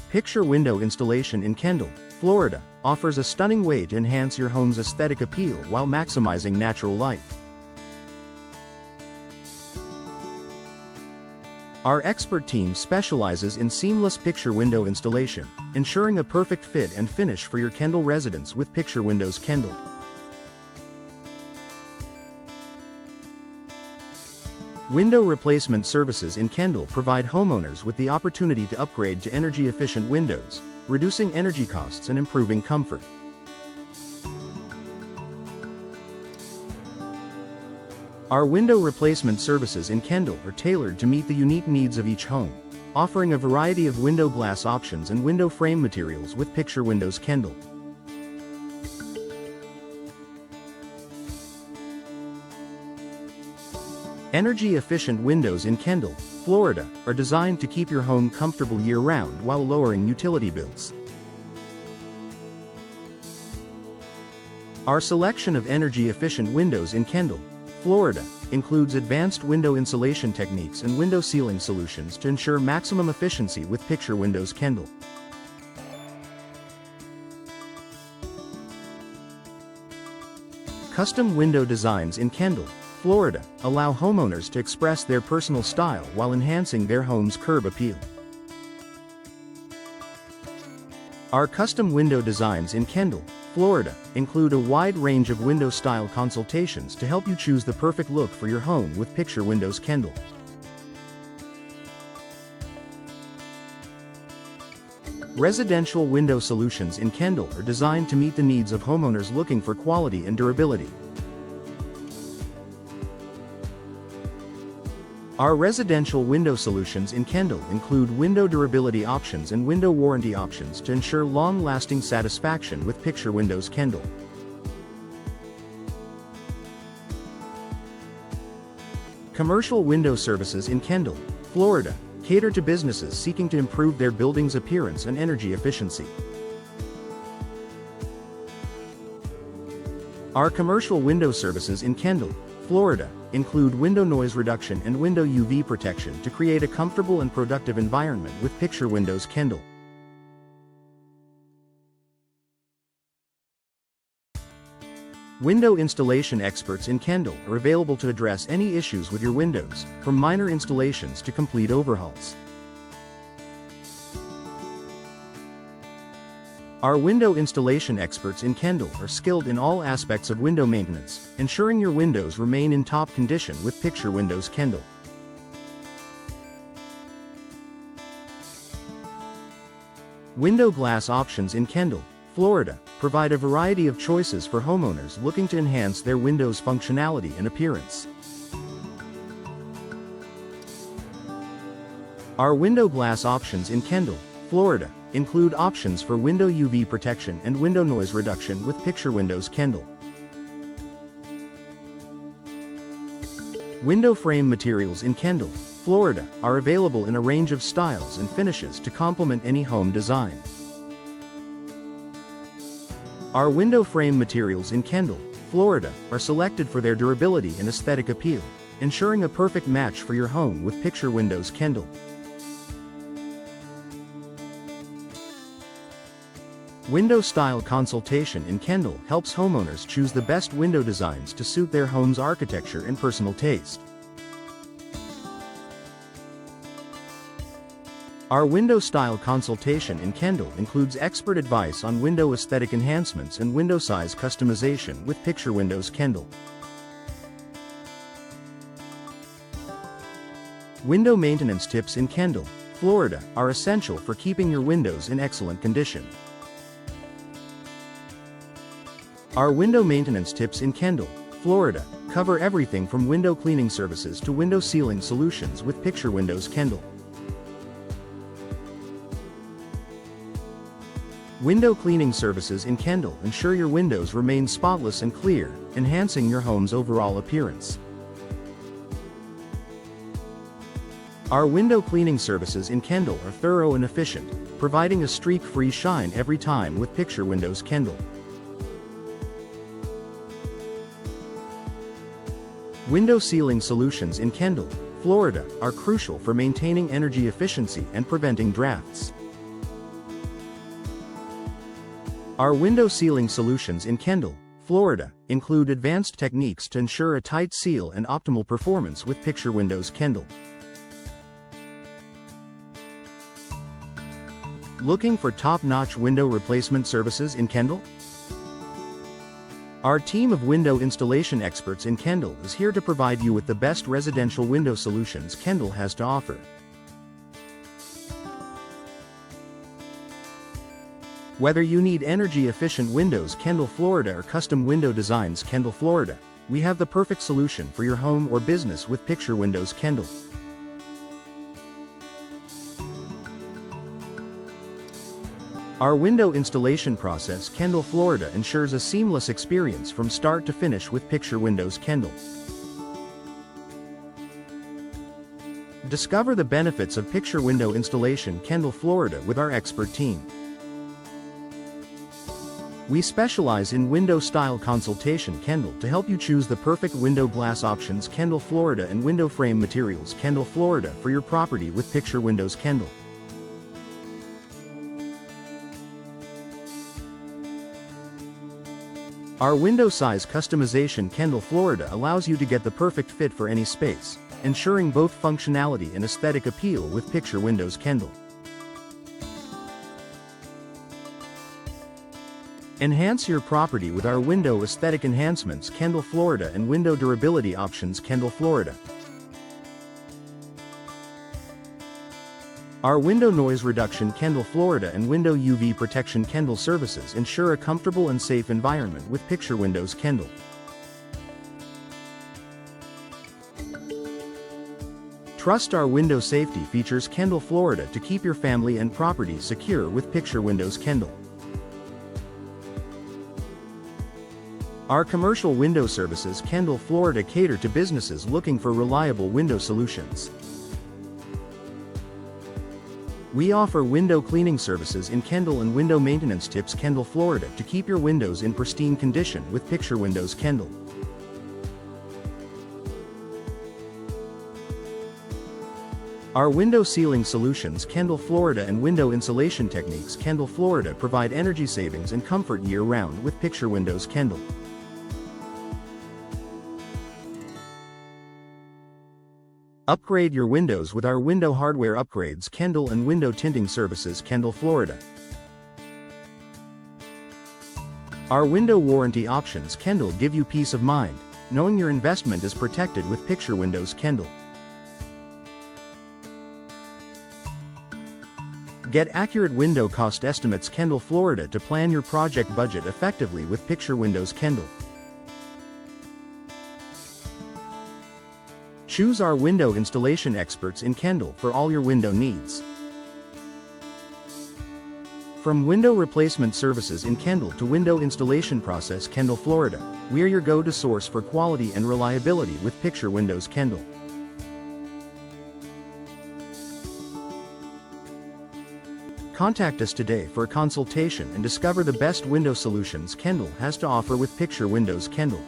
Picture window installation in Kendall, Florida, offers a stunning way to enhance your home's aesthetic appeal while maximizing natural light. Our expert team specializes in seamless picture window installation, ensuring a perfect fit and finish for your Kendall residence with Picture Windows Kendall. Window replacement services in Kendall provide homeowners with the opportunity to upgrade to energy-efficient windows, reducing energy costs and improving comfort. Our window replacement services in Kendall are tailored to meet the unique needs of each home, offering a variety of window glass options and window frame materials with Picture Windows Kendall. Energy-efficient windows in Kendall, Florida, are designed to keep your home comfortable year-round while lowering utility bills. Our selection of energy-efficient windows in Kendall, Florida, includes advanced window insulation techniques and window sealing solutions to ensure maximum efficiency with Picture Windows Kendall. Custom window designs in Kendall, Florida, allow homeowners to express their personal style while enhancing their home's curb appeal. Our custom window designs in Kendall, Florida, include a wide range of window style consultations to help you choose the perfect look for your home with Picture Windows Kendall. Residential window solutions in Kendall are designed to meet the needs of homeowners looking for quality and durability. Our residential window solutions in Kendall include window durability options and window warranty options to ensure long-lasting satisfaction with Picture Windows Kendall. Commercial window services in Kendall, Florida, cater to businesses seeking to improve their building's appearance and energy efficiency. Our commercial window services in Kendall, Florida, include window noise reduction and window UV protection to create a comfortable and productive environment with Picture Windows Kendall. Window installation experts in Kendall are available to address any issues with your windows, from minor installations to complete overhauls. Our window installation experts in Kendall are skilled in all aspects of window maintenance, ensuring your windows remain in top condition with Picture Windows Kendall. Window glass options in Kendall, Florida, provide a variety of choices for homeowners looking to enhance their windows' functionality and appearance. Our window glass options in Kendall, Florida, include options for window UV protection and window noise reduction with Picture Windows Kendall. Window frame materials in Kendall, Florida, are available in a range of styles and finishes to complement any home design. Our window frame materials in Kendall, Florida, are selected for their durability and aesthetic appeal, ensuring a perfect match for your home with Picture Windows Kendall. Window Style Consultation in Kendall helps homeowners choose the best window designs to suit their home's architecture and personal taste. Our Window Style Consultation in Kendall includes expert advice on window aesthetic enhancements and window size customization with Picture Windows Kendall. Window maintenance tips in Kendall, Florida, are essential for keeping your windows in excellent condition. Our window maintenance tips in Kendall, Florida, cover everything from window cleaning services to window sealing solutions with Picture Windows Kendall. Window cleaning services in Kendall ensure your windows remain spotless and clear, enhancing your home's overall appearance. Our window cleaning services in Kendall are thorough and efficient, providing a streak-free shine every time with Picture Windows Kendall. Window sealing solutions in Kendall, Florida, are crucial for maintaining energy efficiency and preventing drafts. Our window sealing solutions in Kendall, Florida, include advanced techniques to ensure a tight seal and optimal performance with Picture Windows Kendall. Looking for top-notch window replacement services in Kendall? Our team of window installation experts in Kendall is here to provide you with the best residential window solutions Kendall has to offer. Whether you need energy-efficient windows Kendall, Florida or custom window designs Kendall, Florida, we have the perfect solution for your home or business with Picture Windows Kendall. Our window installation process Kendall, Florida ensures a seamless experience from start to finish with Picture Windows Kendall. Discover the benefits of Picture Window installation Kendall, Florida with our expert team. We specialize in window style consultation Kendall to help you choose the perfect window glass options Kendall, Florida and window frame materials Kendall, Florida for your property with Picture Windows Kendall. Our window size customization Kendall, Florida allows you to get the perfect fit for any space, ensuring both functionality and aesthetic appeal with Picture Windows Kendall. Enhance your property with our window aesthetic enhancements Kendall, Florida and window durability options Kendall, Florida. Our window noise reduction Kendall, Florida and window UV protection Kendall services ensure a comfortable and safe environment with Picture Windows Kendall. Trust our window safety features Kendall, Florida to keep your family and property secure with Picture Windows Kendall. Our commercial window services Kendall, Florida cater to businesses looking for reliable window solutions. We offer window cleaning services in Kendall and window maintenance tips Kendall, Florida to keep your windows in pristine condition with Picture Windows Kendall. Our window sealing solutions Kendall, Florida and window insulation techniques Kendall, Florida provide energy savings and comfort year-round with Picture Windows Kendall. Upgrade your windows with our window hardware upgrades Kendall and window tinting services Kendall, Florida. Our window warranty options Kendall give you peace of mind, knowing your investment is protected with Picture Windows Kendall. Get accurate window cost estimates Kendall, Florida to plan your project budget effectively with Picture Windows Kendall. Choose our window installation experts in Kendall for all your window needs. From window replacement services in Kendall to window installation process Kendall, Florida, we are your go-to source for quality and reliability with Picture Windows Kendall. Contact us today for a consultation and discover the best window solutions Kendall has to offer with Picture Windows Kendall.